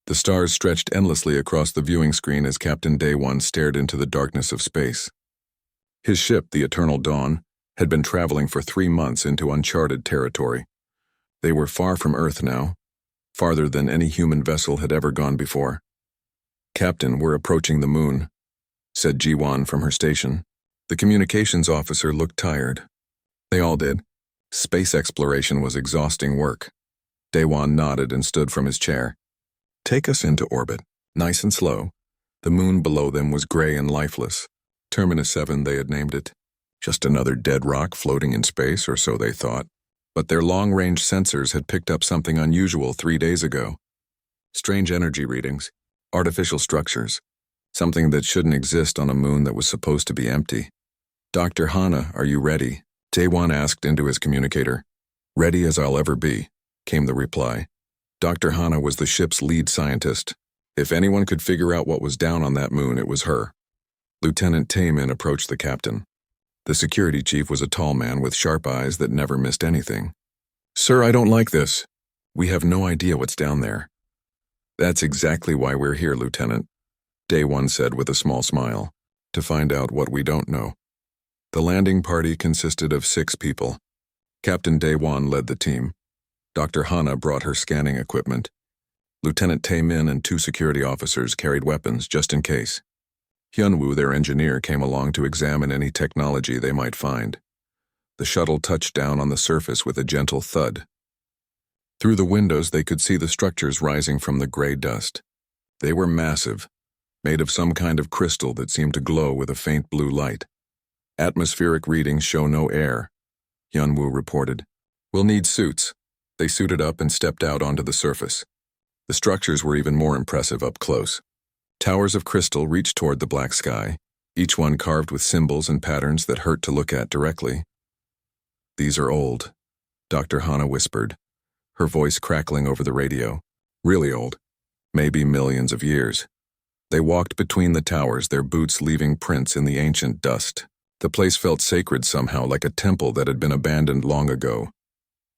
The stars stretched endlessly across the viewing screen as Captain Day One stared into the darkness of space. His ship, the Eternal Dawn, had been traveling for 3 months into uncharted territory. They were far from Earth now, farther than any human vessel had ever gone before. "Captain, we're approaching the moon," said Ji-Wan from her station. The communications officer looked tired. They all did. Space exploration was exhausting work. Day-Wan nodded and stood from his chair. "Take us into orbit, nice and slow." The moon below them was gray and lifeless. Terminus 7, they had named it. Just another dead rock floating in space, or so they thought. But their long-range sensors had picked up something unusual 3 days ago. Strange energy readings, artificial structures, something that shouldn't exist on a moon that was supposed to be empty. "Dr. Hana, are you ready?" Day-Wan asked into his communicator. "Ready as I'll ever be," came the reply. Dr. Hana was the ship's lead scientist. If anyone could figure out what was down on that moon, it was her. Lieutenant Taemin approached the captain. The security chief was a tall man with sharp eyes that never missed anything. "Sir, I don't like this. We have no idea what's down there." "That's exactly why we're here, Lieutenant," Day One said with a small smile, "to find out what we don't know." The landing party consisted of 6 people. Captain Day One led the team. Dr. Hana brought her scanning equipment. Lieutenant Taemin and 2 security officers carried weapons just in case. Hyunwoo, their engineer, came along to examine any technology they might find. The shuttle touched down on the surface with a gentle thud. Through the windows they could see the structures rising from the gray dust. They were massive, made of some kind of crystal that seemed to glow with a faint blue light. "Atmospheric readings show no air," Hyunwoo reported. "We'll need suits." They suited up and stepped out onto the surface. The structures were even more impressive up close. Towers of crystal reached toward the black sky, each one carved with symbols and patterns that hurt to look at directly. "These are old," Dr. Hana whispered, her voice crackling over the radio. "Really old. Maybe millions of years." They walked between the towers, their boots leaving prints in the ancient dust. The place felt sacred somehow, like a temple that had been abandoned long ago.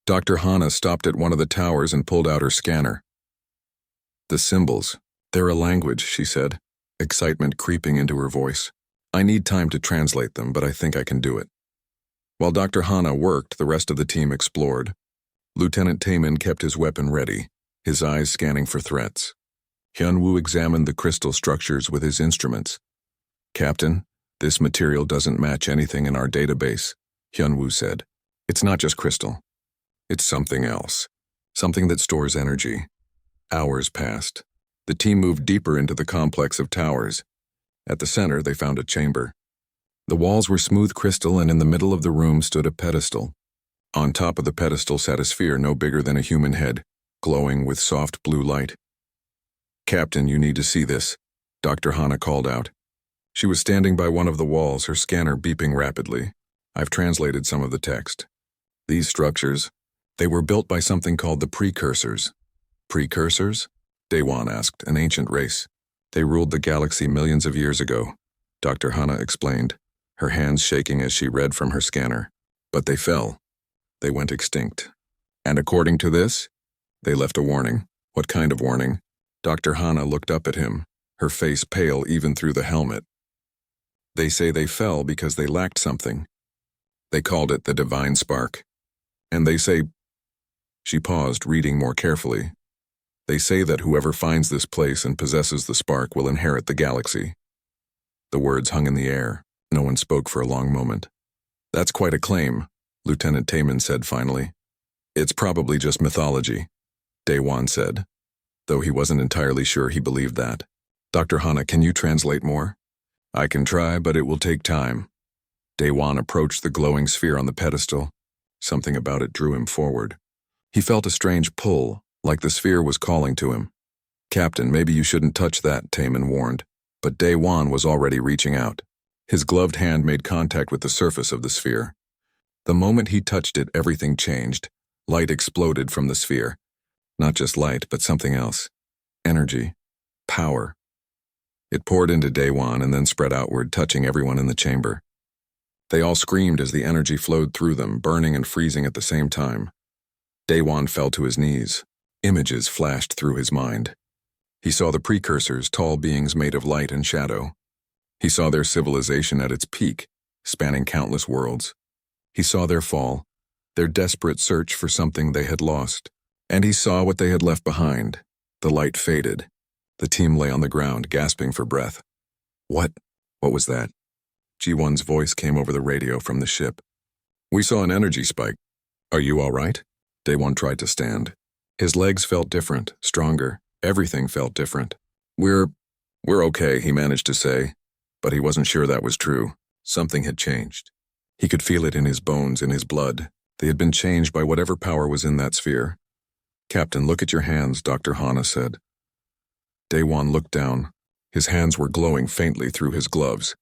Dr. Hana stopped at one of the towers and pulled out her scanner. "The symbols. They're a language," she said, excitement creeping into her voice. "I need time to translate them, but I think I can do it." While Dr. Hana worked, the rest of the team explored. Lieutenant Taemin kept his weapon ready, his eyes scanning for threats. Hyunwoo examined the crystal structures with his instruments. "Captain, this material doesn't match anything in our database," Hyunwoo said. "It's not just crystal. It's something else. Something that stores energy." Hours passed. The team moved deeper into the complex of towers. At the center, they found a chamber. The walls were smooth crystal, and in the middle of the room stood a pedestal. On top of the pedestal sat a sphere no bigger than a human head, glowing with soft blue light. "Captain, you need to see this," Dr. Hana called out. She was standing by one of the walls, her scanner beeping rapidly. "I've translated some of the text. These structures, they were built by something called the Precursors." "Precursors?" Day-Wan asked. "An ancient race. They ruled the galaxy millions of years ago," Dr. Hana explained, her hands shaking as she read from her scanner. "But they fell. They went extinct. And according to this, they left a warning." "What kind of warning?" Dr. Hana looked up at him, her face pale even through the helmet. "They say they fell because they lacked something. They called it the divine spark. And they say—" She paused, reading more carefully. "They say that whoever finds this place and possesses the spark will inherit the galaxy." The words hung in the air. No one spoke for a long moment. "That's quite a claim," Lieutenant Taemin said finally. "It's probably just mythology," Day-Wan said, though he wasn't entirely sure he believed that. "Dr. Hana, can you translate more?" "I can try, but it will take time." Day-Wan approached the glowing sphere on the pedestal. Something about it drew him forward. He felt a strange pull, like the sphere was calling to him. "Captain, maybe you shouldn't touch that," Taemin warned, but Day-Wan was already reaching out. His gloved hand made contact with the surface of the sphere. The moment he touched it, everything changed. Light exploded from the sphere. Not just light, but something else. Energy. Power. It poured into Day-Wan and then spread outward, touching everyone in the chamber. They all screamed as the energy flowed through them, burning and freezing at the same time. Day-Wan fell to his knees. Images flashed through his mind. He saw the precursors, tall beings made of light and shadow. He saw their civilization at its peak, spanning countless worlds. He saw their fall, their desperate search for something they had lost. And he saw what they had left behind. The light faded. The team lay on the ground, gasping for breath. What was that? G1's voice came over the radio from the ship. We saw an energy spike. Are you all right? Day 1 tried to stand. His legs felt different, stronger. Everything felt different. We're okay, he managed to say. But he wasn't sure that was true. Something had changed. He could feel it in his bones, in his blood. They had been changed by whatever power was in that sphere. Captain, look at your hands, Dr. Hana said. Day 1 looked down. His hands were glowing faintly through his gloves.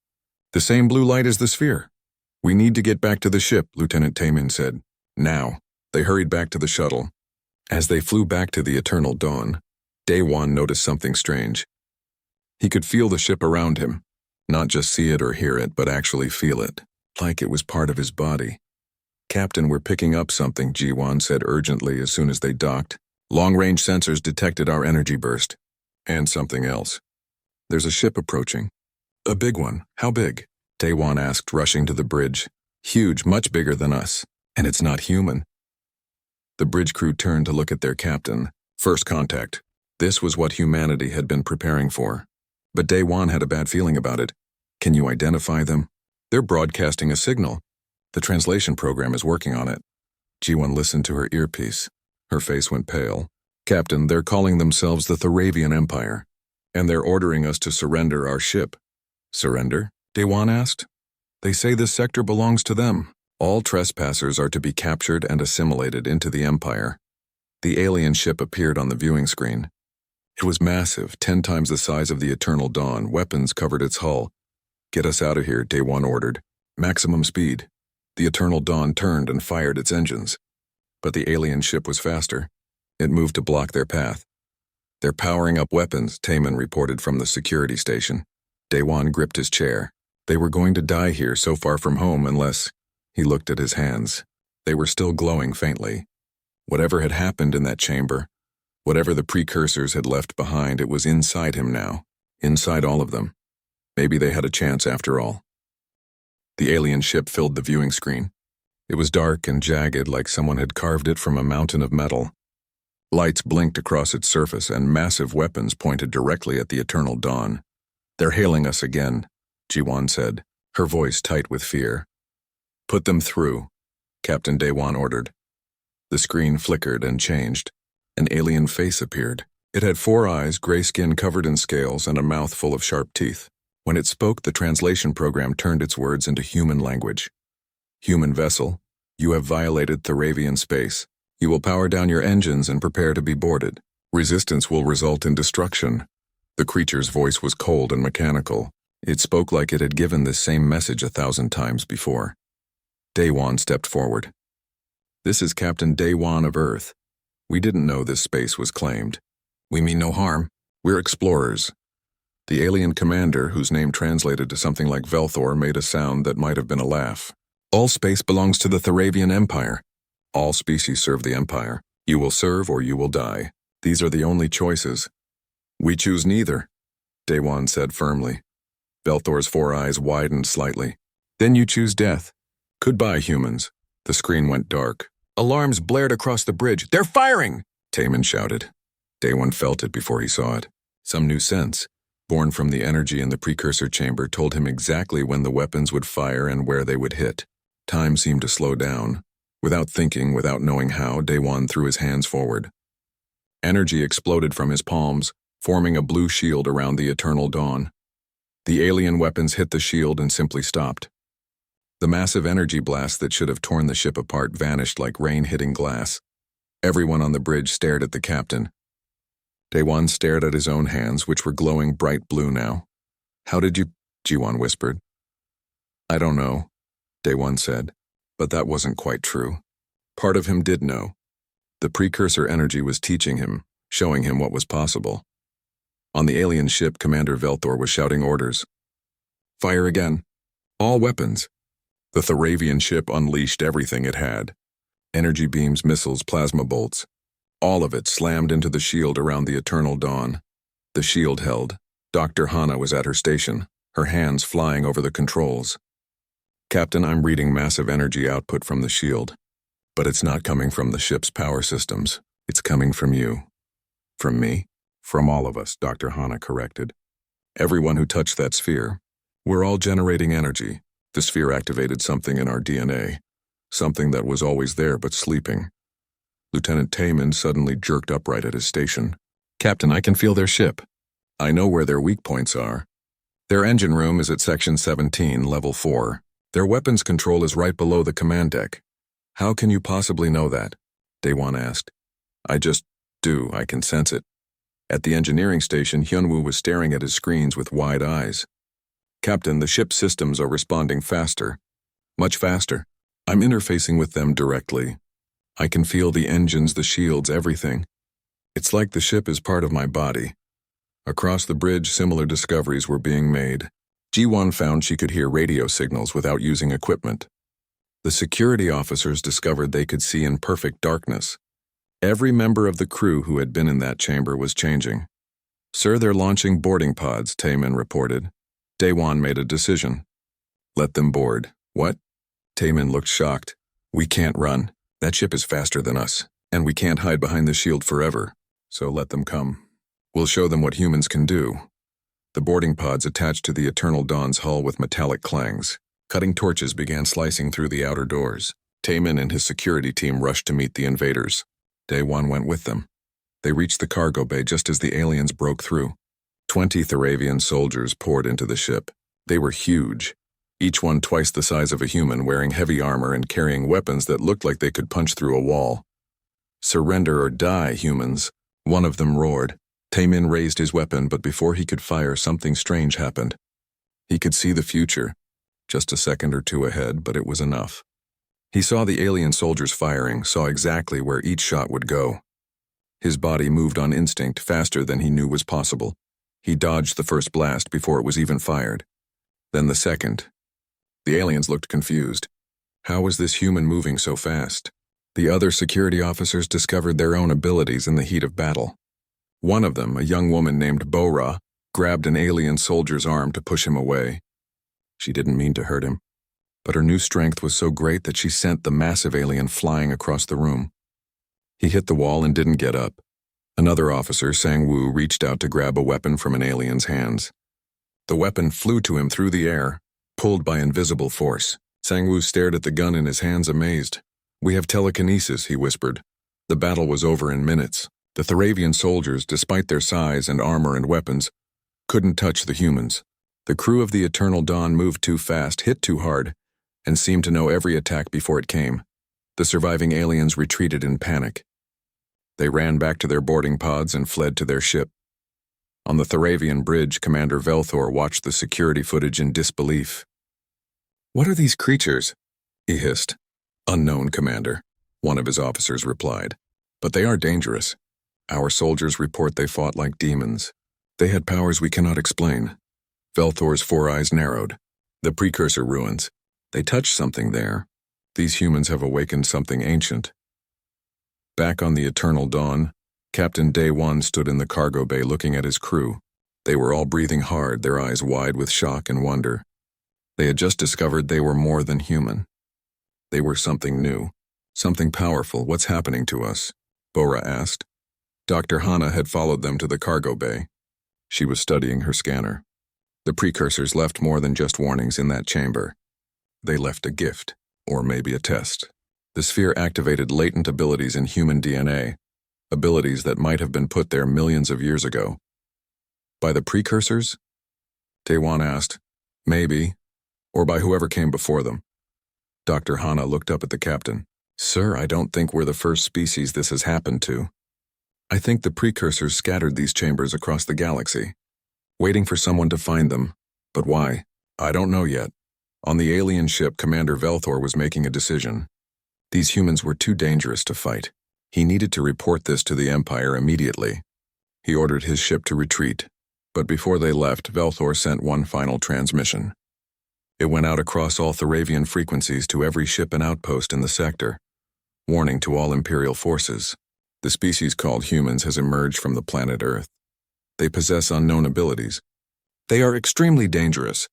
The same blue light as the sphere. We need to get back to the ship, Lieutenant Taemin said. Now. They hurried back to the shuttle. As they flew back to the eternal dawn, Day 1 noticed something strange. He could feel the ship around him. Not just see it or hear it, but actually feel it. Like it was part of his body. Captain, we're picking up something, G1 said urgently as soon as they docked. Long-range sensors detected our energy burst. And something else. There's a ship approaching. A big one. How big? Day 1 asked, rushing to the bridge. Huge, much bigger than us. And it's not human. The bridge crew turned to look at their captain. First contact. This was what humanity had been preparing for. But Day 1 had a bad feeling about it. Can you identify them? They're broadcasting a signal. The translation program is working on it. G1 listened to her earpiece. Her face went pale. Captain, they're calling themselves the Theravian Empire. And they're ordering us to surrender our ship. Surrender? Day 1 asked. They say this sector belongs to them. All trespassers are to be captured and assimilated into the Empire. The alien ship appeared on the viewing screen. It was massive, 10 times the size of the Eternal Dawn. Weapons covered its hull. Get us out of here, Day 1 ordered. Maximum speed. The Eternal Dawn turned and fired its engines. But the alien ship was faster. It moved to block their path. They're powering up weapons, Taemin reported from the security station. Day 1 gripped his chair. They were going to die here so far from home unless... He looked at his hands. They were still glowing faintly. Whatever had happened in that chamber, whatever the precursors had left behind, it was inside him now. Inside all of them. Maybe they had a chance after all. The alien ship filled the viewing screen. It was dark and jagged like someone had carved it from a mountain of metal. Lights blinked across its surface and massive weapons pointed directly at the Eternal Dawn. They're hailing us again, Ji-won said, her voice tight with fear. Put them through, Captain Daewon ordered. The screen flickered and changed. An alien face appeared. It had 4 eyes, gray skin covered in scales, and a mouth full of sharp teeth. When it spoke, the translation program turned its words into human language. Human vessel, you have violated Theravian space. You will power down your engines and prepare to be boarded. Resistance will result in destruction. The creature's voice was cold and mechanical. It spoke like it had given this same message 1,000 times before. Daewon stepped forward. This is Captain Daewon of Earth. We didn't know this space was claimed. We mean no harm. We're explorers. The alien commander, whose name translated to something like Velthor, made a sound that might have been a laugh. All space belongs to the Theravian Empire. All species serve the Empire. You will serve or you will die. These are the only choices. We choose neither, Daewon said firmly. Velthor's 4 eyes widened slightly. Then you choose death. Goodbye, humans. The screen went dark. Alarms blared across the bridge. They're firing! Taemin shouted. Daewon felt it before he saw it. Some new sense, born from the energy in the precursor chamber, told him exactly when the weapons would fire and where they would hit. Time seemed to slow down. Without thinking, without knowing how, Daewon threw his hands forward. Energy exploded from his palms, forming a blue shield around the Eternal Dawn. The alien weapons hit the shield and simply stopped. The massive energy blast that should have torn the ship apart vanished like rain hitting glass. Everyone on the bridge stared at the captain. Daewon stared at his own hands, which were glowing bright blue now. How did you? Ji-won whispered. I don't know, Daewon said, but that wasn't quite true. Part of him did know. The precursor energy was teaching him, showing him what was possible. On the alien ship, Commander Velthor was shouting orders. Fire again. All weapons. The Theravian ship unleashed everything it had. Energy beams, missiles, plasma bolts. All of it slammed into the shield around the Eternal Dawn. The shield held. Dr. Hana was at her station, her hands flying over the controls. Captain, I'm reading massive energy output from the shield. But it's not coming from the ship's power systems. It's coming from you. From me? From all of us, Dr. Hana corrected. Everyone who touched that sphere. We're all generating energy. The sphere activated something in our DNA. Something that was always there but sleeping. Lieutenant Taman suddenly jerked upright at his station. Captain, I can feel their ship. I know where their weak points are. Their engine room is at Section 17, Level 4. Their weapons control is right below the command deck. How can you possibly know that? Daewon asked. I just do, I can sense it. At the engineering station, Hyunwoo was staring at his screens with wide eyes. Captain, the ship's systems are responding faster. Much faster. I'm interfacing with them directly. I can feel the engines, the shields, everything. It's like the ship is part of my body. Across the bridge, similar discoveries were being made. Ji-won found she could hear radio signals without using equipment. The security officers discovered they could see in perfect darkness. Every member of the crew who had been in that chamber was changing. Sir, they're launching boarding pods, Taemin reported. Daewon made a decision. Let them board. What? Taemin looked shocked. We can't run. That ship is faster than us, and we can't hide behind the shield forever. So let them come. We'll show them what humans can do. The boarding pods attached to the Eternal Dawn's hull with metallic clangs. Cutting torches began slicing through the outer doors. Taemin and his security team rushed to meet the invaders. Daewon went with them. They reached the cargo bay just as the aliens broke through. 20 Theravian soldiers poured into the ship. They were huge, each one twice the size of a human, wearing heavy armor and carrying weapons that looked like they could punch through a wall. Surrender or die, humans, one of them roared. Taemin raised his weapon, but before he could fire, something strange happened. He could see the future, just a second or two ahead, but it was enough. He saw the alien soldiers firing, saw exactly where each shot would go. His body moved on instinct faster than he knew was possible. He dodged the first blast before it was even fired. Then the second. The aliens looked confused. How was this human moving so fast? The other security officers discovered their own abilities in the heat of battle. One of them, a young woman named Bora, grabbed an alien soldier's arm to push him away. She didn't mean to hurt him, but her new strength was so great that she sent the massive alien flying across the room. He hit the wall and didn't get up. Another officer, Sang-woo, reached out to grab a weapon from an alien's hands. The weapon flew to him through the air, pulled by invisible force. Sang-woo stared at the gun in his hands, amazed. We have telekinesis, he whispered. The battle was over in minutes. The Theravian soldiers, despite their size and armor and weapons, couldn't touch the humans. The crew of the Eternal Dawn moved too fast, hit too hard, and seemed to know every attack before it came. The surviving aliens retreated in panic. They ran back to their boarding pods and fled to their ship. On the Theravian bridge, Commander Velthor watched the security footage in disbelief. What are these creatures? He hissed. Unknown, Commander, one of his officers replied. But they are dangerous. Our soldiers report they fought like demons. They had powers we cannot explain. Velthor's four eyes narrowed. The precursor ruins. They touched something there. These humans have awakened something ancient. Back on the Eternal Dawn, Captain Daewon stood in the cargo bay looking at his crew. They were all breathing hard, their eyes wide with shock and wonder. They had just discovered they were more than human. They were something new, something powerful. What's happening to us? Bora asked. Dr. Hana had followed them to the cargo bay. She was studying her scanner. The precursors left more than just warnings in that chamber. They left a gift, or maybe a test. The sphere activated latent abilities in human DNA, abilities that might have been put there millions of years ago. By the precursors? Daewon asked. Maybe, or by whoever came before them. Dr. Hana looked up at the captain. Sir, I don't think we're the first species this has happened to. I think the precursors scattered these chambers across the galaxy, waiting for someone to find them. But why? I don't know yet. On the alien ship, Commander Velthor was making a decision. These humans were too dangerous to fight. He needed to report this to the Empire immediately. He ordered his ship to retreat, but before they left, Velthor sent one final transmission. It went out across all Theravian frequencies to every ship and outpost in the sector, warning to all Imperial forces. The species called humans has emerged from the planet Earth. They possess unknown abilities. They are extremely dangerous.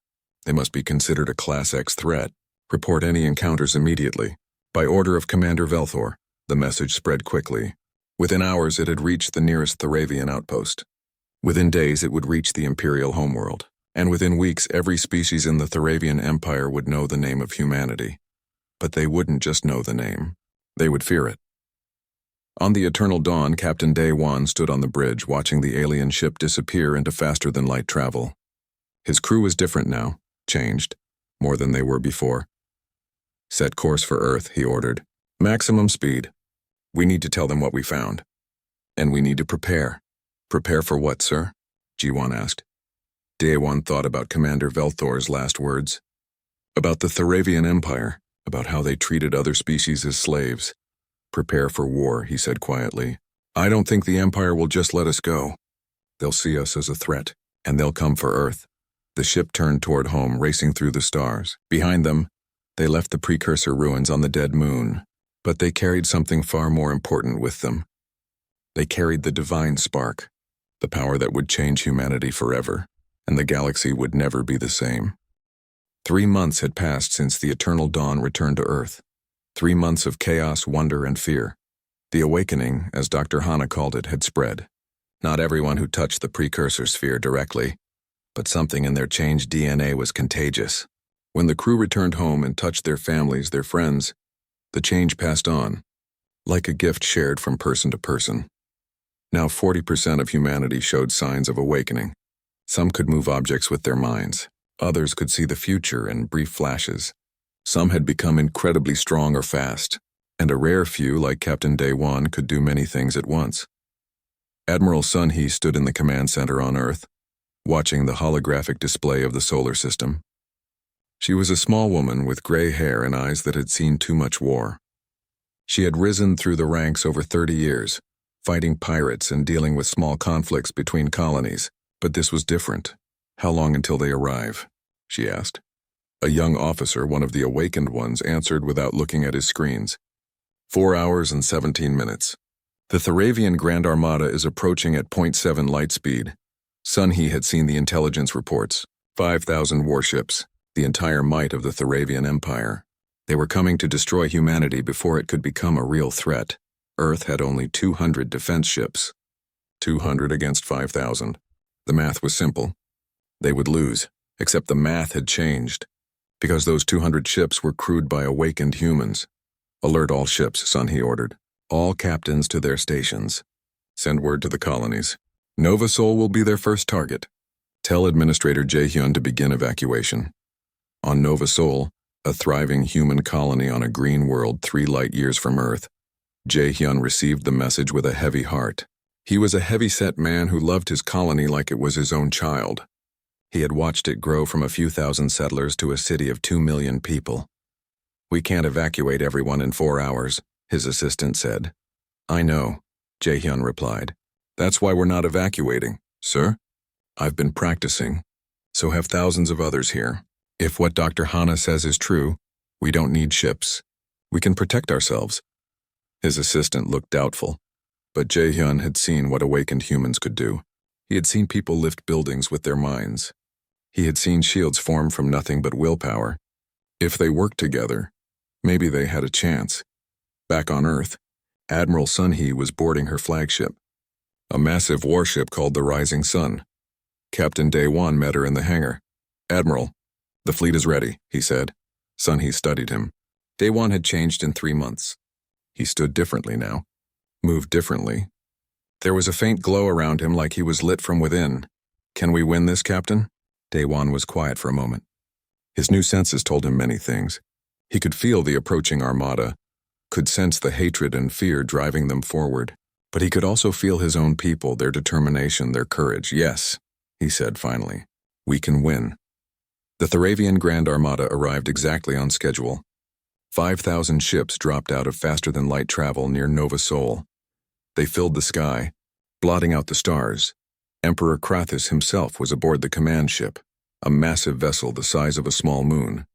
They must be considered a Class X threat. Report any encounters immediately. By order of Commander Velthor, the message spread quickly. Within hours, it had reached the nearest Theravian outpost. Within days, it would reach the Imperial homeworld. And within weeks, every species in the Theravian Empire would know the name of humanity. But they wouldn't just know the name. They would fear it. On the eternal dawn, Captain Day One stood on the bridge, watching the alien ship disappear into faster-than-light travel. His crew was different now, changed, more than they were before. Set course for Earth, he ordered. Maximum speed. We need to tell them what we found. And we need to prepare. Prepare for what, sir? G1 asked. Day One thought about Commander Velthor's last words. About the Theravian Empire, about how they treated other species as slaves. Prepare for war, he said quietly. I don't think the Empire will just let us go. They'll see us as a threat, and they'll come for Earth. The ship turned toward home, racing through the stars. Behind them, they left the precursor ruins on the dead moon, but they carried something far more important with them. They carried the divine spark, the power that would change humanity forever, and the galaxy would never be the same. 3 months had passed since the eternal dawn returned to Earth. 3 months of chaos, wonder, and fear. The awakening, as Dr. Hana called it, had spread. Not everyone who touched the precursor sphere directly, but something in their changed DNA was contagious. When the crew returned home and touched their families, their friends, the change passed on, like a gift shared from person to person. Now 40% of humanity showed signs of awakening. Some could move objects with their minds. Others could see the future in brief flashes. Some had become incredibly strong or fast, and a rare few, like Captain Day One, could do many things at once. Admiral Sun He stood in the command center on Earth, watching the holographic display of the solar system. She was a small woman with gray hair and eyes that had seen too much war. She had risen through the ranks over 30 years, fighting pirates and dealing with small conflicts between colonies. But this was different. How long until they arrive? She asked. A young officer, one of the awakened ones, answered without looking at his screens. 4 hours and 17 minutes. The Theravian Grand Armada is approaching at 0.7 light speed. Sun He had seen the intelligence reports. 5,000 warships, the entire might of the Theravian Empire. They were coming to destroy humanity before it could become a real threat. Earth had only 200 defense ships. 200 against 5,000. The math was simple. They would lose, except the math had changed. Because those 200 ships were crewed by awakened humans. Alert all ships, Sun He ordered. All captains to their stations. Send word to the colonies. Nova Sol will be their first target. Tell Administrator Jae-hyun to begin evacuation. On Nova Sol, a thriving human colony on a green world 3 light years from Earth, Jae-hyun received the message with a heavy heart. He was a heavy-set man who loved his colony like it was his own child. He had watched it grow from a few thousand settlers to a city of 2 million people. We can't evacuate everyone in 4 hours, his assistant said. I know, Jae-hyun replied. That's why we're not evacuating, sir. I've been practicing. So have thousands of others here. If what Dr. Hana says is true, we don't need ships. We can protect ourselves. His assistant looked doubtful, but Jae-hyun had seen what awakened humans could do. He had seen people lift buildings with their minds. He had seen shields form from nothing but willpower. If they worked together, maybe they had a chance. Back on Earth, Admiral Sun He was boarding her flagship, a massive warship called the Rising Sun. Captain Day One met her in the hangar. Admiral, the fleet is ready, he said. Sun He studied him. Day One had changed in 3 months. He stood differently now, moved differently. There was a faint glow around him like he was lit from within. Can we win this, Captain? Day One was quiet for a moment. His new senses told him many things. He could feel the approaching armada, could sense the hatred and fear driving them forward. But he could also feel his own people, their determination, their courage. Yes, he said finally, we can win. The Theravian Grand Armada arrived exactly on schedule. 5,000 ships dropped out of faster-than-light travel near Nova Sol. They filled the sky, blotting out the stars. Emperor Krathis himself was aboard the command ship, a massive vessel the size of a small moon.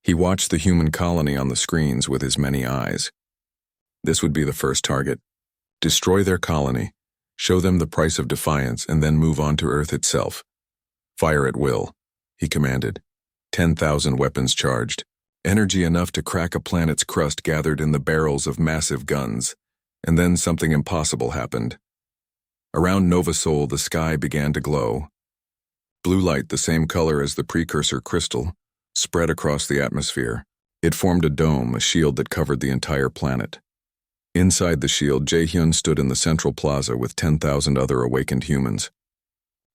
He watched the human colony on the screens with his many eyes. This would be the first target. Destroy their colony, Show them the price of defiance and then move on to Earth itself. Fire at will, he commanded. 10,000 weapons charged. Energy enough to crack a planet's crust gathered in the barrels of massive guns. And then something impossible happened. Around Nova Sol, the sky began to glow. Blue light, the same color as the precursor crystal, spread across the atmosphere. It formed a dome, a shield that covered the entire planet. Inside the shield, Jae-hyun stood in the central plaza with 10,000 other awakened humans.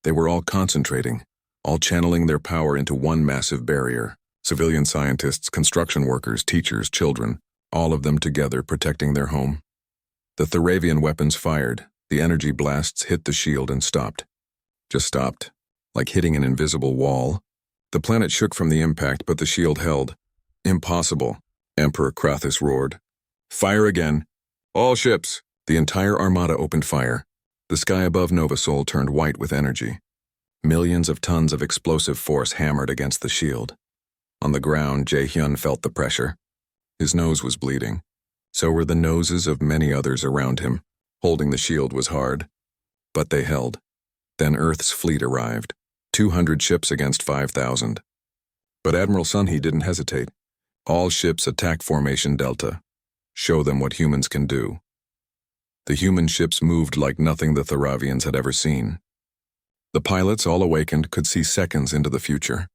They were all concentrating, all channeling their power into one massive barrier. Civilian scientists, construction workers, teachers, children, all of them together protecting their home. The Theravian weapons fired. The energy blasts hit the shield and stopped. Just stopped, like hitting an invisible wall. The planet shook from the impact, but the shield held. Impossible, Emperor Krathus roared. Fire again. All ships. The entire armada opened fire. The sky above Nova Sol turned white with energy. Millions of tons of explosive force hammered against the shield. On the ground, Jae-hyun felt the pressure. His nose was bleeding. So were the noses of many others around him. Holding the shield was hard. But they held. Then Earth's fleet arrived. 200 ships against 5,000. But Admiral Sunhee didn't hesitate. All ships attack Formation Delta. Show them what humans can do. The human ships moved like nothing the Theravians had ever seen. The pilots, all awakened, could see seconds into the future.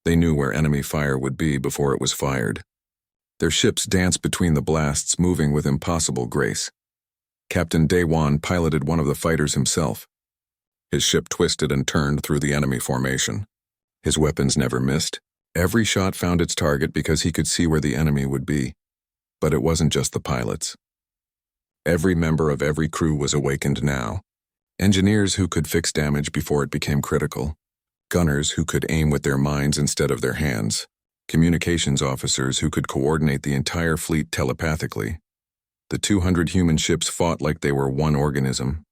They knew where enemy fire would be before it was fired. Their ships danced between the blasts, moving with impossible grace. Captain Dae-won piloted one of the fighters himself. His ship twisted and turned through the enemy formation. His weapons never missed. Every shot found its target because he could see where the enemy would be. But it wasn't just the pilots. Every member of every crew was awakened now. Engineers who could fix damage before it became critical. Gunners who could aim with their minds instead of their hands. Communications officers who could coordinate the entire fleet telepathically. The 200 human ships fought like they were one organism.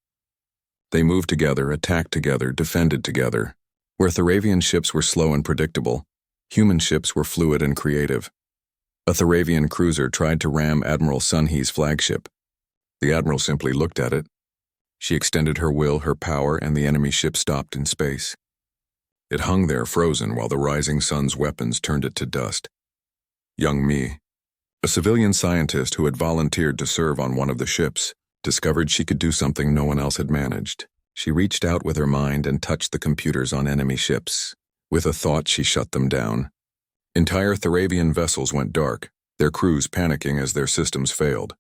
They moved together, attacked together, defended together. Where Theravian ships were slow and predictable, human ships were fluid and creative. A Theravian cruiser tried to ram Admiral Sunhee's flagship. The Admiral simply looked at it. She extended her will, her power, and the enemy ship stopped in space. It hung there frozen while the rising sun's weapons turned it to dust. Young Mi, a civilian scientist who had volunteered to serve on one of the ships, discovered she could do something no one else had managed. She reached out with her mind and touched the computers on enemy ships. With a thought, she shut them down. Entire Theravian vessels went dark, their crews panicking as their systems failed.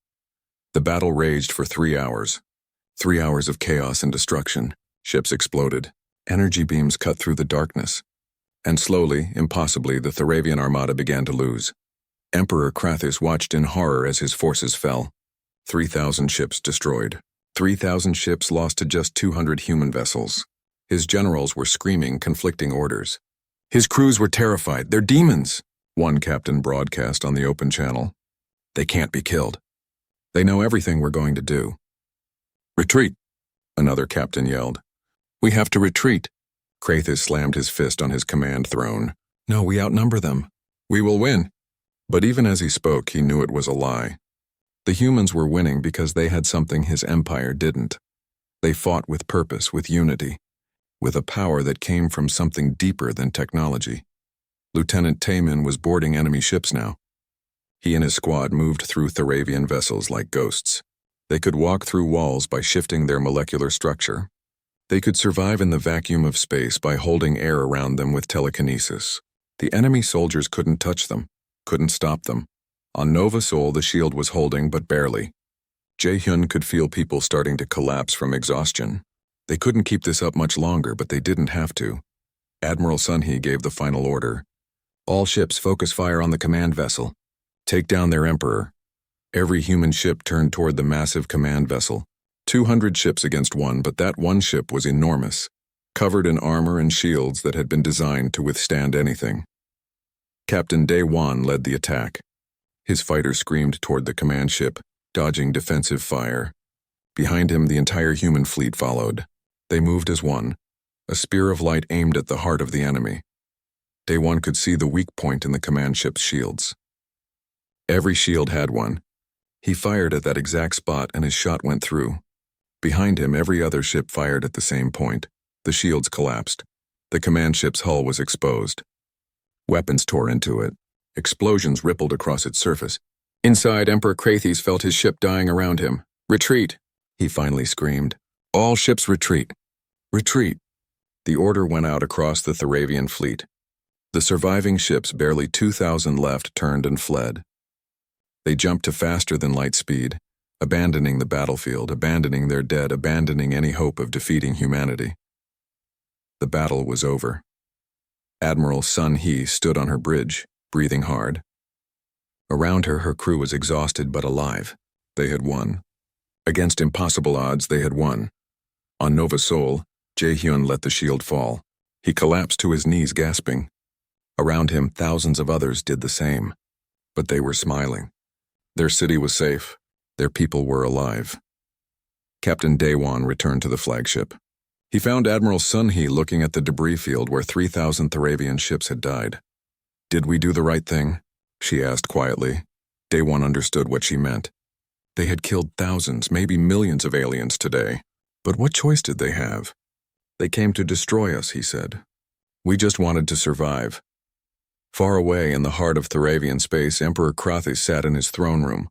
The battle raged for 3 hours. 3 hours of chaos and destruction. Ships exploded. Energy beams cut through the darkness. And slowly, impossibly, the Theravian armada began to lose. Emperor Krathus watched in horror as his forces fell. 3,000 ships destroyed. 3,000 ships lost to just 200 human vessels. His generals were screaming conflicting orders. His crews were terrified. They're demons, one captain broadcast on the open channel. They can't be killed. They know everything we're going to do. Retreat, another captain yelled. We have to retreat. Krathus slammed his fist on his command throne. No, we outnumber them. We will win. But even as he spoke, he knew it was a lie. The humans were winning because they had something his empire didn't. They fought with purpose, with unity, with a power that came from something deeper than technology. Lieutenant Taemin was boarding enemy ships now. He and his squad moved through Theravian vessels like ghosts. They could walk through walls by shifting their molecular structure. They could survive in the vacuum of space by holding air around them with telekinesis. The enemy soldiers couldn't touch them, couldn't stop them. On Nova Sol, the shield was holding, but barely. Jae-hyun could feel people starting to collapse from exhaustion. They couldn't keep this up much longer, but they didn't have to. Admiral Sunhee gave the final order. All ships focus fire on the command vessel. Take down their emperor. Every human ship turned toward the massive command vessel. 200 ships against one, but that one ship was enormous, covered in armor and shields that had been designed to withstand anything. Captain Dae-won led the attack. His fighter screamed toward the command ship, dodging defensive fire. Behind him, the entire human fleet followed. They moved as one, a spear of light aimed at the heart of the enemy. Dae-won could see the weak point in the command ship's shields. Every shield had one. He fired at that exact spot and his shot went through. Behind him, every other ship fired at the same point. The shields collapsed. The command ship's hull was exposed. Weapons tore into it. Explosions rippled across its surface. Inside, Emperor Crathes felt his ship dying around him. "Retreat!" he finally screamed. "All ships retreat! Retreat!" The order went out across the Theravian fleet. The surviving ships, barely 2,000 left, turned and fled. They jumped to faster than light speed, abandoning the battlefield, abandoning their dead, abandoning any hope of defeating humanity. The battle was over. Admiral Sun He stood on her bridge, breathing hard. Around her, her crew was exhausted but alive. They had won. Against impossible odds, they had won. On Nova Sol, Jae-hyun let the shield fall. He collapsed to his knees, gasping. Around him, thousands of others did the same. But they were smiling. Their city was safe. Their people were alive. Captain Daewon returned to the flagship. He found Admiral Sun He looking at the debris field where 3,000 Theravian ships had died. "Did we do the right thing?" she asked quietly. Daewon understood what she meant. They had killed thousands, maybe millions of aliens today. But what choice did they have? "They came to destroy us," he said. "We just wanted to survive." Far away in the heart of Theravian space, Emperor Crathes sat in his throne room.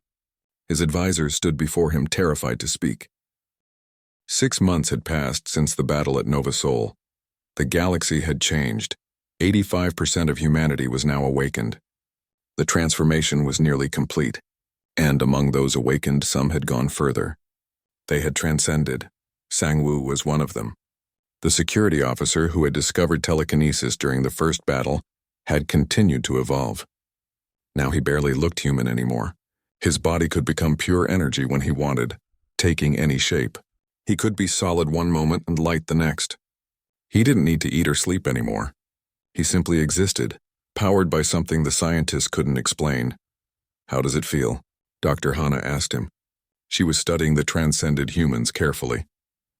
His advisors stood before him, terrified to speak. 6 months had passed since the battle at Nova Sol. The galaxy had changed. 85% of humanity was now awakened. The transformation was nearly complete, and among those awakened, some had gone further. They had transcended. Sang-woo was one of them. The security officer who had discovered telekinesis during the first battle had continued to evolve. Now he barely looked human anymore. His body could become pure energy when he wanted, taking any shape. He could be solid one moment and light the next. He didn't need to eat or sleep anymore. He simply existed, powered by something the scientists couldn't explain. "How does it feel?" Dr. Hana asked him. She was studying the transcended humans carefully,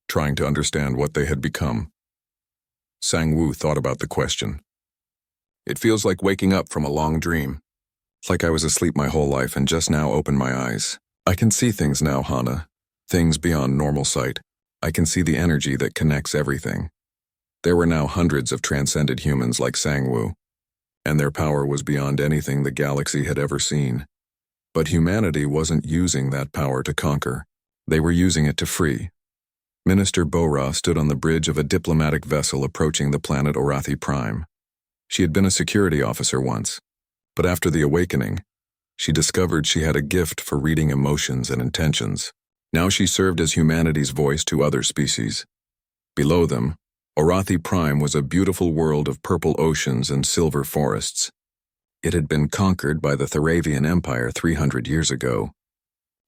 trying to understand what they had become. Sang-woo thought about the question. "It feels like waking up from a long dream. It's like I was asleep my whole life and just now opened my eyes. I can see things now, Hana. Things beyond normal sight. I can see the energy that connects everything." There were now hundreds of transcended humans like Sang-woo, and their power was beyond anything the galaxy had ever seen. But humanity wasn't using that power to conquer. They were using it to free. Minister Bo-ra stood on the bridge of a diplomatic vessel approaching the planet Orathi Prime. She had been a security officer once, but after the awakening, she discovered she had a gift for reading emotions and intentions. Now she served as humanity's voice to other species. Below them, Orathi Prime was a beautiful world of purple oceans and silver forests. It had been conquered by the Theravian Empire 300 years ago.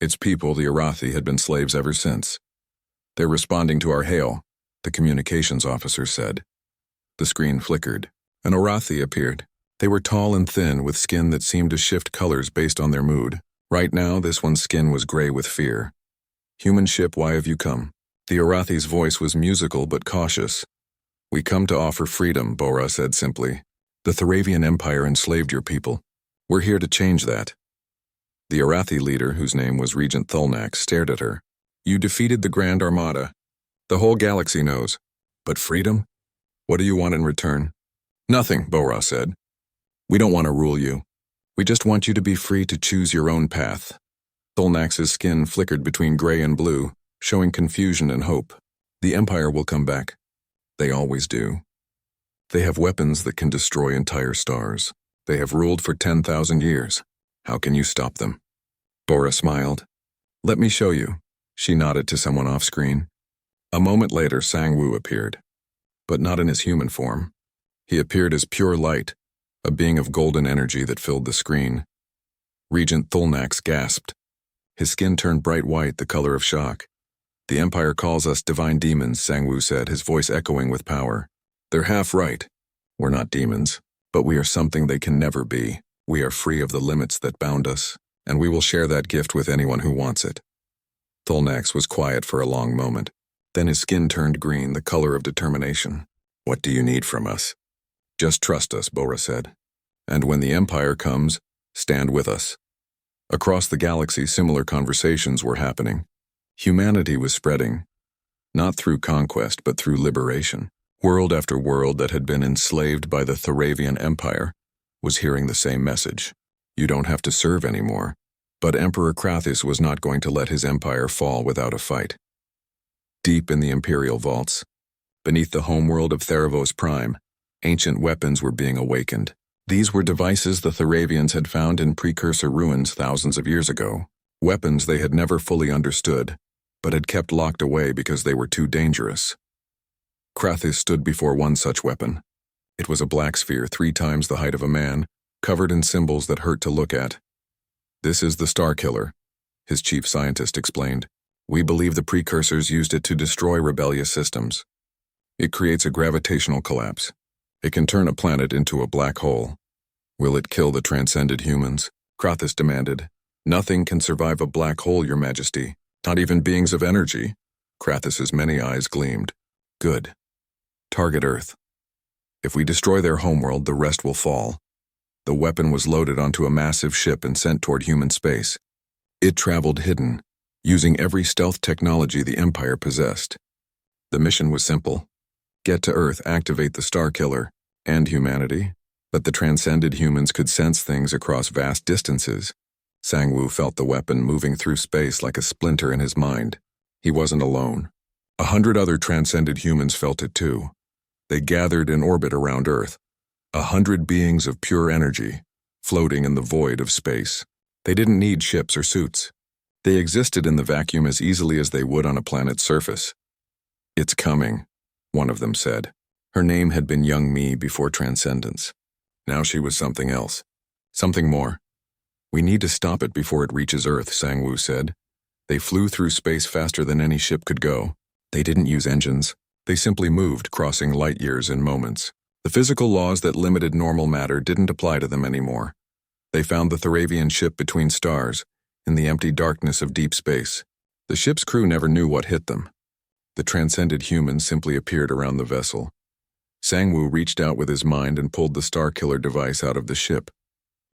Its people, the Orathi, had been slaves ever since. "They're responding to our hail," the communications officer said. The screen flickered. An Orathi appeared. They were tall and thin, with skin that seemed to shift colors based on their mood. Right now, this one's skin was gray with fear. "Human ship, why have you come?" The Orathi's voice was musical but cautious. "We come to offer freedom," Bo-ra said simply. "The Theravian Empire enslaved your people. We're here to change that." The Orathi leader, whose name was Regent Thulnax, stared at her. "You defeated the Grand Armada. The whole galaxy knows. But freedom? What do you want in return?" "Nothing," Bo-ra said. "We don't want to rule you. We just want you to be free to choose your own path." Thulnax's skin flickered between gray and blue, showing confusion and hope. "The Empire will come back. They always do. They have weapons that can destroy entire stars. They have ruled for 10,000 years. How can you stop them?" Bo-ra smiled. "Let me show you." She nodded to someone off-screen. A moment later, Sang-woo appeared, but not in his human form. He appeared as pure light, a being of golden energy that filled the screen. Regent Thulnax gasped. His skin turned bright white, the color of shock. "The Empire calls us divine demons," Sang-woo said, his voice echoing with power. "They're half right. We're not demons, but we are something they can never be. We are free of the limits that bound us, and we will share that gift with anyone who wants it." Thulnax was quiet for a long moment. Then his skin turned green, the color of determination. "What do you need from us?" "Just trust us," Bo-ra said. "And when the Empire comes, stand with us." Across the galaxy, similar conversations were happening. Humanity was spreading, not through conquest but through liberation. World after world that had been enslaved by the Thravian Empire was hearing the same message. You don't have to serve anymore. But Emperor Krathis was not going to let his empire fall without a fight. Deep in the Imperial vaults, beneath the homeworld of Theravos Prime, ancient weapons were being awakened. These were devices the Thravians had found in precursor ruins thousands of years ago. Weapons they had never fully understood, but had kept locked away because they were too dangerous. Krathis stood before one such weapon. It was a black sphere 3 times the height of a man, covered in symbols that hurt to look at. This is the Star Killer, his chief scientist explained. We believe the precursors used it to destroy rebellious systems. It creates a gravitational collapse. It can turn a planet into a black hole. Will it kill the transcended humans? Krathis demanded. Nothing can survive a black hole, Your Majesty. Not even beings of energy. Krathis's many eyes gleamed. Good. Target Earth. If we destroy their homeworld, the rest will fall. The weapon was loaded onto a massive ship and sent toward human space. It traveled hidden, using every stealth technology the Empire possessed. The mission was simple. Get to Earth, activate the Star Killer, and humanity. But the transcended humans could sense things across vast distances. Sang-Woo felt the weapon moving through space like a splinter in his mind. He wasn't alone. 100 other transcended humans felt it too. They gathered in orbit around Earth. 100 beings of pure energy, floating in the void of space. They didn't need ships or suits. They existed in the vacuum as easily as they would on a planet's surface. It's coming, one of them said. Her name had been Young Mi before transcendence. Now she was something else. Something more. We need to stop it before it reaches Earth, Sang-Woo said. They flew through space faster than any ship could go. They didn't use engines. They simply moved, crossing light years in moments. The physical laws that limited normal matter didn't apply to them anymore. They found the Thravian ship between stars, in the empty darkness of deep space. The ship's crew never knew what hit them. The transcended humans simply appeared around the vessel. Sang-Woo reached out with his mind and pulled the Star Killer device out of the ship.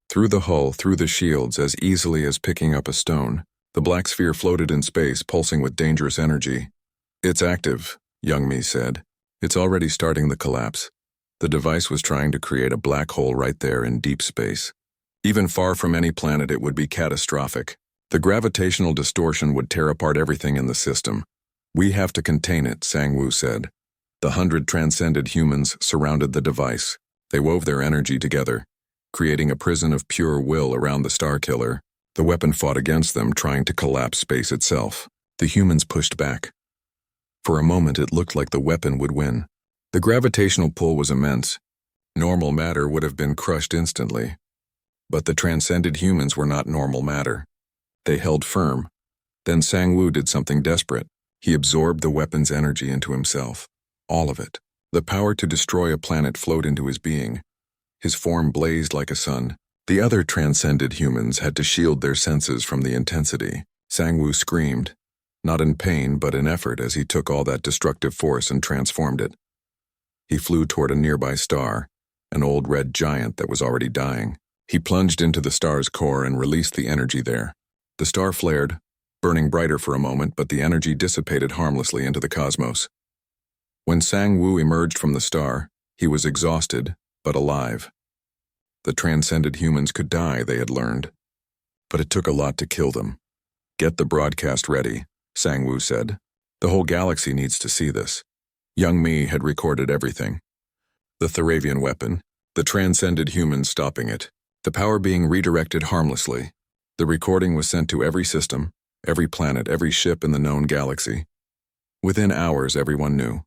Through the hull, through the shields, as easily as picking up a stone, the black sphere floated in space, pulsing with dangerous energy. It's active, Young Mi said. It's already starting the collapse. The device was trying to create a black hole right there in deep space. Even far from any planet, it would be catastrophic. The gravitational distortion would tear apart everything in the system. We have to contain it, Sang-Woo said. The 100 transcended humans surrounded the device. They wove their energy together, creating a prison of pure will around the Star Killer. The weapon fought against them, trying to collapse space itself. The humans pushed back. For a moment, it looked like the weapon would win. The gravitational pull was immense. Normal matter would have been crushed instantly. But the transcended humans were not normal matter. They held firm. Then Sang-Woo did something desperate. He absorbed the weapon's energy into himself. All of it. The power to destroy a planet flowed into his being. His form blazed like a sun. The other transcended humans had to shield their senses from the intensity. Sang-Woo screamed, not in pain but in effort as he took all that destructive force and transformed it. He flew toward a nearby star, an old red giant that was already dying. He plunged into the star's core and released the energy there. The star flared, burning brighter for a moment, but the energy dissipated harmlessly into the cosmos. When Sang-Woo emerged from the star, he was exhausted, but alive. The transcended humans could die, they had learned. But it took a lot to kill them. Get the broadcast ready, Sang-Woo said. The whole galaxy needs to see this. Young Mi had recorded everything. The Thravian weapon, the transcended humans stopping it, the power being redirected harmlessly. The recording was sent to every system, every planet, every ship in the known galaxy. Within hours, everyone knew.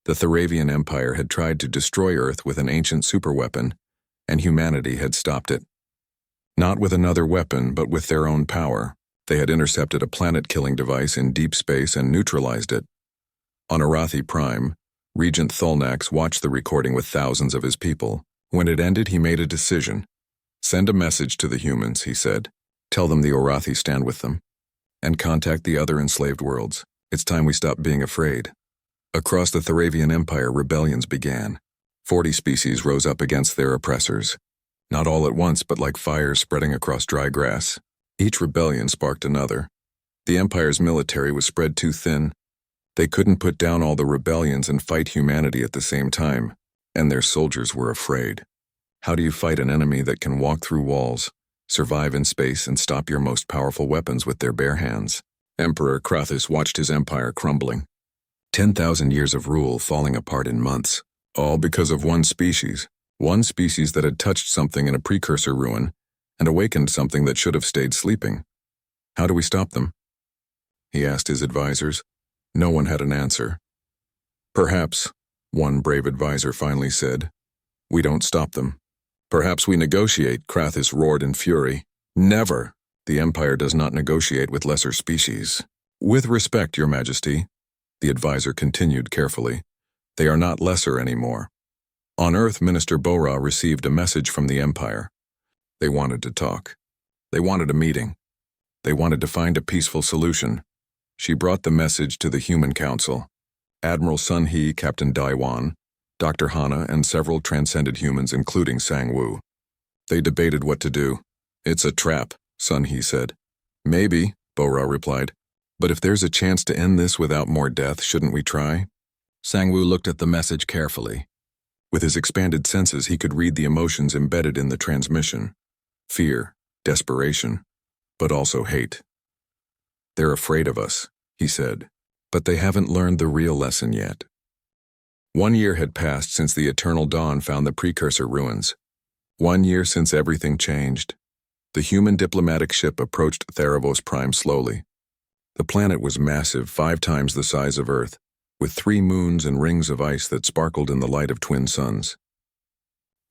The Thravian Empire had tried to destroy Earth with an ancient superweapon, and humanity had stopped it. Not with another weapon, but with their own power. They had intercepted a planet-killing device in deep space and neutralized it. On Arathi Prime, Regent Thulnax watched the recording with thousands of his people. When it ended, he made a decision. Send a message to the humans, he said. Tell them the Arathi stand with them. And contact the other enslaved worlds. It's time we stop being afraid. Across the Thravian Empire, rebellions began. 40 species rose up against their oppressors. Not all at once, but like fires spreading across dry grass. Each rebellion sparked another. The Empire's military was spread too thin. They couldn't put down all the rebellions and fight humanity at the same time, and their soldiers were afraid. How do you fight an enemy that can walk through walls, survive in space, and stop your most powerful weapons with their bare hands? Emperor Krathis watched his empire crumbling. 10,000 years of rule falling apart in months, all because of one species that had touched something in a precursor ruin and awakened something that should have stayed sleeping. How do we stop them? He asked his advisors. No one had an answer. Perhaps, one brave advisor finally said, we don't stop them. Perhaps we negotiate, Krathis roared in fury. Never! The Empire does not negotiate with lesser species. With respect, Your Majesty, the advisor continued carefully, they are not lesser anymore. On Earth, Minister Bora received a message from the Empire. They wanted to talk. They wanted a meeting. They wanted to find a peaceful solution. She brought the message to the Human Council. Admiral Sun He, Captain Daiwan, Dr. Hana, and several transcended humans, including Sang Woo. They debated what to do. It's a trap, Sun He said. Maybe, Bora replied. But if there's a chance to end this without more death, shouldn't we try? Sang Woo looked at the message carefully. With his expanded senses, he could read the emotions embedded in the transmission. Fear, desperation, but also hate. They're afraid of us, he said, but they haven't learned the real lesson yet. 1 year had passed since the Eternal Dawn found the precursor ruins. 1 year since everything changed. The human diplomatic ship approached Theravos Prime slowly. The planet was massive, 5 times the size of Earth, with 3 moons and rings of ice that sparkled in the light of twin suns.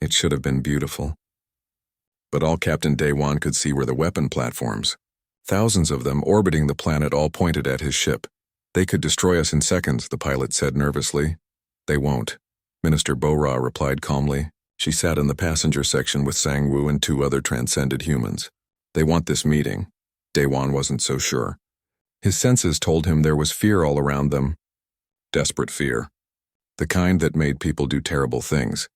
It should have been beautiful. But all Captain Daiwan could see were the weapon platforms. Thousands of them orbiting the planet, all pointed at his ship. They could destroy us in seconds, the pilot said nervously. They won't, Minister Bora replied calmly. She sat in the passenger section with Sang Woo and 2 other transcended humans. They want this meeting. Daiwan wasn't so sure. His senses told him there was fear all around them. Desperate fear. The kind that made people do terrible things.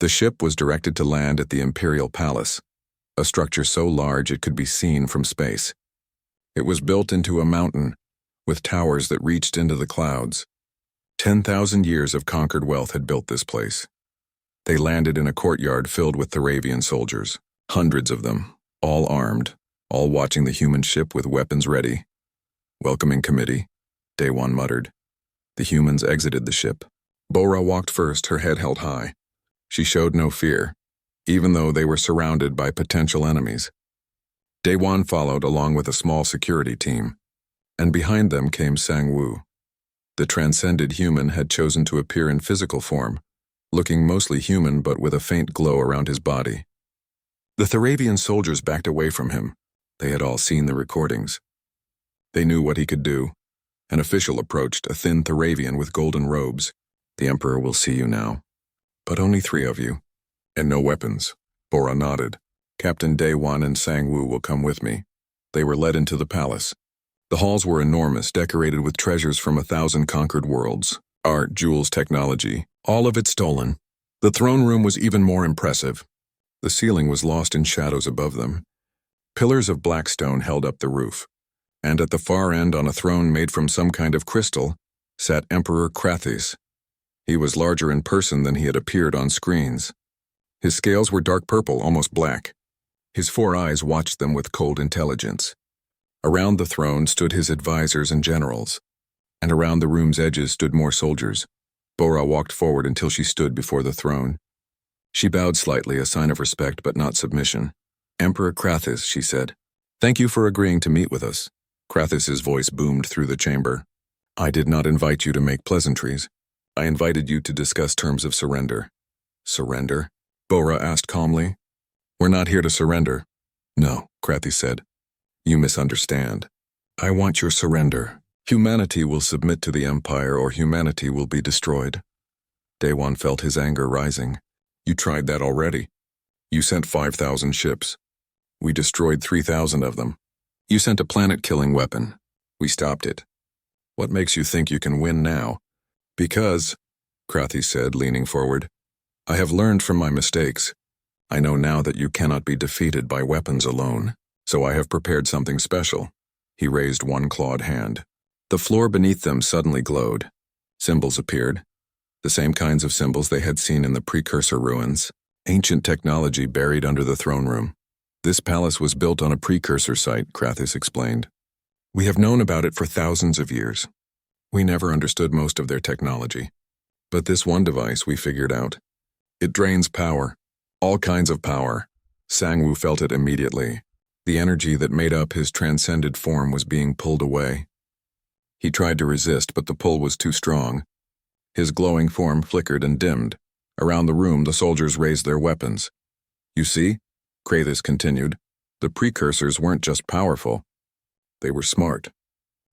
The ship was directed to land at the Imperial Palace, a structure so large it could be seen from space. It was built into a mountain, with towers that reached into the clouds. 10,000 years of conquered wealth had built this place. They landed in a courtyard filled with Theravian soldiers, hundreds of them, all armed, all watching the human ship with weapons ready. Welcoming committee, Daiwan muttered. The humans exited the ship. Bora walked first, her head held high. She showed no fear, even though they were surrounded by potential enemies. Daiwan followed along with a small security team, and behind them came Sang Woo. The transcended human had chosen to appear in physical form, looking mostly human but with a faint glow around his body. The Theravian soldiers backed away from him. They had all seen the recordings. They knew what he could do. An official approached, a thin Theravian with golden robes. The Emperor will see you now. But only 3 of you. And no weapons. Bora nodded. Captain Daiwan and Sang Woo will come with me. They were led into the palace. The halls were enormous, decorated with treasures from 1,000 conquered worlds. Art, jewels, technology, all of it stolen. The throne room was even more impressive. The ceiling was lost in shadows above them. Pillars of black stone held up the roof. And at the far end, on a throne made from some kind of crystal, sat Emperor Krathis. He was larger in person than he had appeared on screens. His scales were dark purple, almost black. His 4 eyes watched them with cold intelligence. Around the throne stood his advisors and generals, and around the room's edges stood more soldiers. Bora walked forward until she stood before the throne. She bowed slightly, a sign of respect but not submission. Emperor Krathis, she said, thank you for agreeing to meet with us. Krathis's voice boomed through the chamber. I did not invite you to make pleasantries. I invited you to discuss terms of surrender. Surrender? Bora asked calmly. We're not here to surrender. No, Krathis said. You misunderstand. I want your surrender. Humanity will submit to the Empire or humanity will be destroyed. Daiwan felt his anger rising. You tried that already. You sent 5,000 ships. We destroyed 3,000 of them. You sent a planet-killing weapon. We stopped it. What makes you think you can win now? Because, Krathis said, leaning forward, I have learned from my mistakes. I know now that you cannot be defeated by weapons alone, so I have prepared something special. He raised one clawed hand. The floor beneath them suddenly glowed. Symbols appeared, the same kinds of symbols they had seen in the precursor ruins, ancient technology buried under the throne room. This palace was built on a precursor site, Krathis explained. We have known about it for thousands of years. We never understood most of their technology. But this one device we figured out. It drains power. All kinds of power. Sang-Woo felt it immediately. The energy that made up his transcended form was being pulled away. He tried to resist, but the pull was too strong. His glowing form flickered and dimmed. Around the room, the soldiers raised their weapons. You see, Krathis continued, the precursors weren't just powerful. They were smart.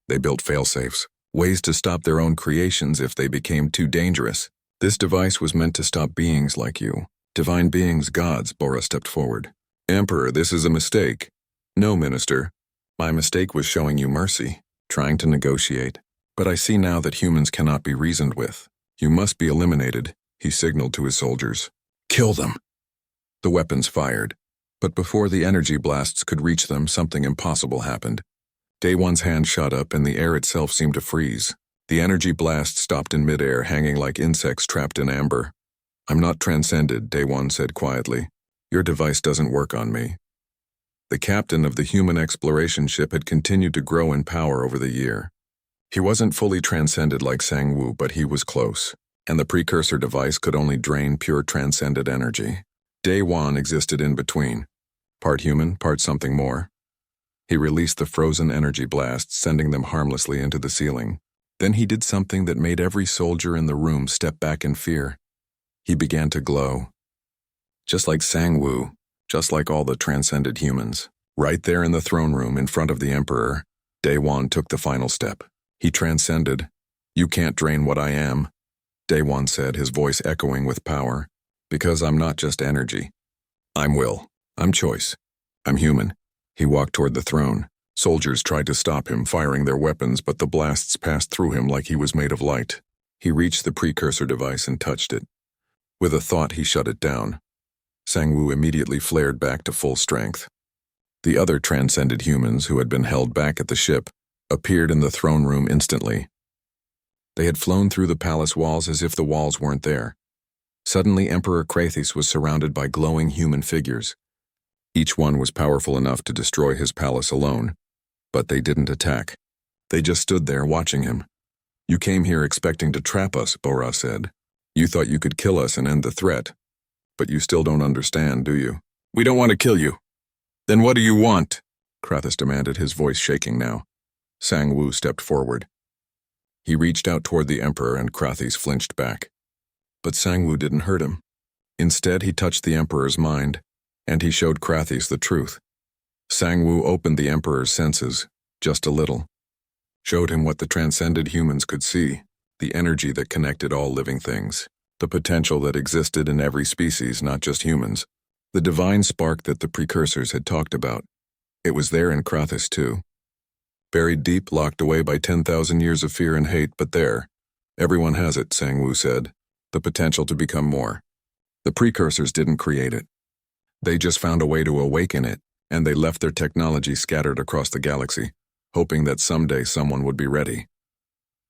They built failsafes, ways to stop their own creations if they became too dangerous. This device was meant to stop beings like you. Divine beings, gods, Bora stepped forward. Emperor, this is a mistake. No, Minister. My mistake was showing you mercy, trying to negotiate. But I see now that humans cannot be reasoned with. You must be eliminated, he signaled to his soldiers. Kill them. The weapons fired. But before the energy blasts could reach them, something impossible happened. Day One's hand shot up and the air itself seemed to freeze. The energy blast stopped in midair, hanging like insects trapped in amber. I'm not transcended, Day One said quietly. Your device doesn't work on me. The captain of the human exploration ship had continued to grow in power over the year. He wasn't fully transcended like Sang-Woo, but he was close, and the precursor device could only drain pure transcended energy. Day One existed in between, part human, part something more. He released the frozen energy blasts, sending them harmlessly into the ceiling. Then he did something that made every soldier in the room step back in fear. He began to glow. Just like Sang-Woo, just like all the transcended humans. Right there in the throne room in front of the Emperor, Day One took the final step. He transcended. You can't drain what I am, Day One said, his voice echoing with power. Because I'm not just energy. I'm will. I'm choice. I'm human. He walked toward the throne. Soldiers tried to stop him, firing their weapons, but the blasts passed through him like he was made of light. He reached the precursor device and touched it. With a thought, he shut it down. Sang-Woo immediately flared back to full strength. The other transcended humans, who had been held back at the ship, appeared in the throne room instantly. They had flown through the palace walls as if the walls weren't there. Suddenly, Emperor Krathis was surrounded by glowing human figures. Each one was powerful enough to destroy his palace alone, but they didn't attack. They just stood there watching him. You came here expecting to trap us, Bora said. You thought you could kill us and end the threat. But you still don't understand, do you? We don't want to kill you. Then what do you want? Krathis demanded, his voice shaking now. Sang-Woo stepped forward. He reached out toward the Emperor and Krathis flinched back. But Sang-Woo didn't hurt him. Instead, he touched the Emperor's mind, and he showed Krathis the truth. Sang-Woo opened the Emperor's senses, just a little. Showed him what the transcended humans could see, the energy that connected all living things, the potential that existed in every species, not just humans, the divine spark that the precursors had talked about. It was there in Krathis too. Buried deep, locked away by 10,000 years of fear and hate, but there. Everyone has it, Sang-Woo said, the potential to become more. The precursors didn't create it. They just found a way to awaken it, and they left their technology scattered across the galaxy, hoping that someday someone would be ready.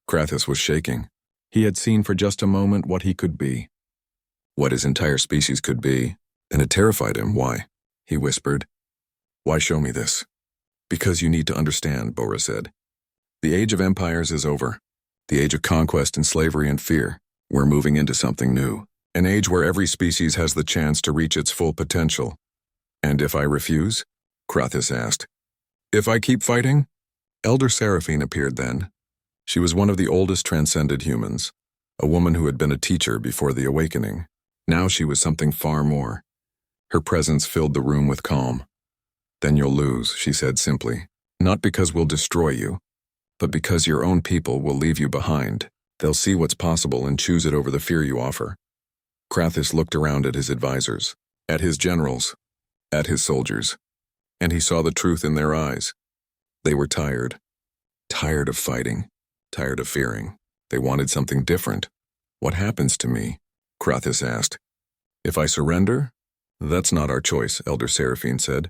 Krathis was shaking. He had seen for just a moment what he could be. What his entire species could be, and it terrified him. Why? He whispered. Why show me this? Because you need to understand, Bora said. The age of empires is over. The age of conquest and slavery and fear. We're moving into something new. An age where every species has the chance to reach its full potential. And if I refuse? Krathis asked. If I keep fighting? Elder Seraphine appeared then. She was one of the oldest transcended humans, a woman who had been a teacher before the awakening. Now she was something far more. Her presence filled the room with calm. Then you'll lose, she said simply. Not because we'll destroy you, but because your own people will leave you behind. They'll see what's possible and choose it over the fear you offer. Krathis looked around at his advisors, at his generals, at his soldiers, and he saw the truth in their eyes. They were tired. Tired of fighting. Tired of fearing. They wanted something different. What happens to me? Krathis asked. If I surrender? That's not our choice, Elder Seraphine said.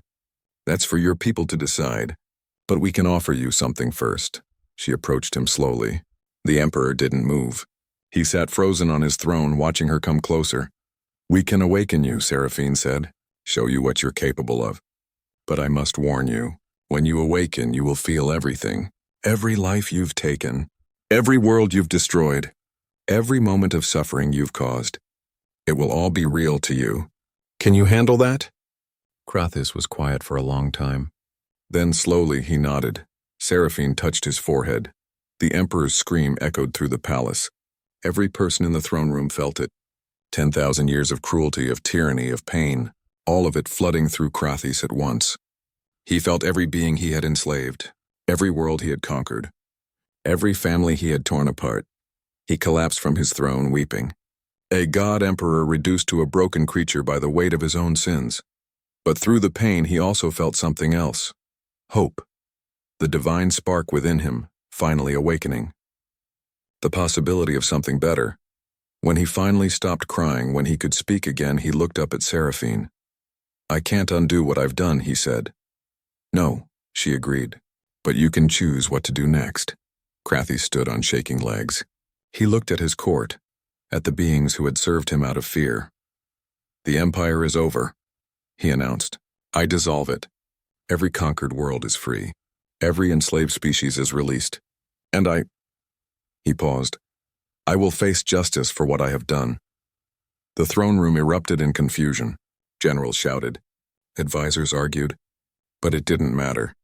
That's for your people to decide. But we can offer you something first. She approached him slowly. The Emperor didn't move. He sat frozen on his throne, watching her come closer. "We can awaken you," Seraphine said. "Show you what you're capable of. But I must warn you, when you awaken, you will feel everything. Every life you've taken. Every world you've destroyed. Every moment of suffering you've caused. It will all be real to you. Can you handle that?" Krathis was quiet for a long time. Then slowly he nodded. Seraphine touched his forehead. The Emperor's scream echoed through the palace. Every person in the throne room felt it. 10,000 years of cruelty, of tyranny, of pain, all of it flooding through Krathis at once. He felt every being he had enslaved, every world he had conquered, every family he had torn apart. He collapsed from his throne, weeping. A god-emperor reduced to a broken creature by the weight of his own sins. But through the pain he also felt something else. Hope. The divine spark within him, finally awakening. The possibility of something better. When he finally stopped crying, when he could speak again, he looked up at Seraphine. "I can't undo what I've done," he said. "No," she agreed. "But you can choose what to do next." Krathis stood on shaking legs. He looked at his court, at the beings who had served him out of fear. "The Empire is over," he announced. "I dissolve it. Every conquered world is free. Every enslaved species is released. And He paused. "I will face justice for what I have done." The throne room erupted in confusion. Generals shouted. Advisors argued. But it didn't matter.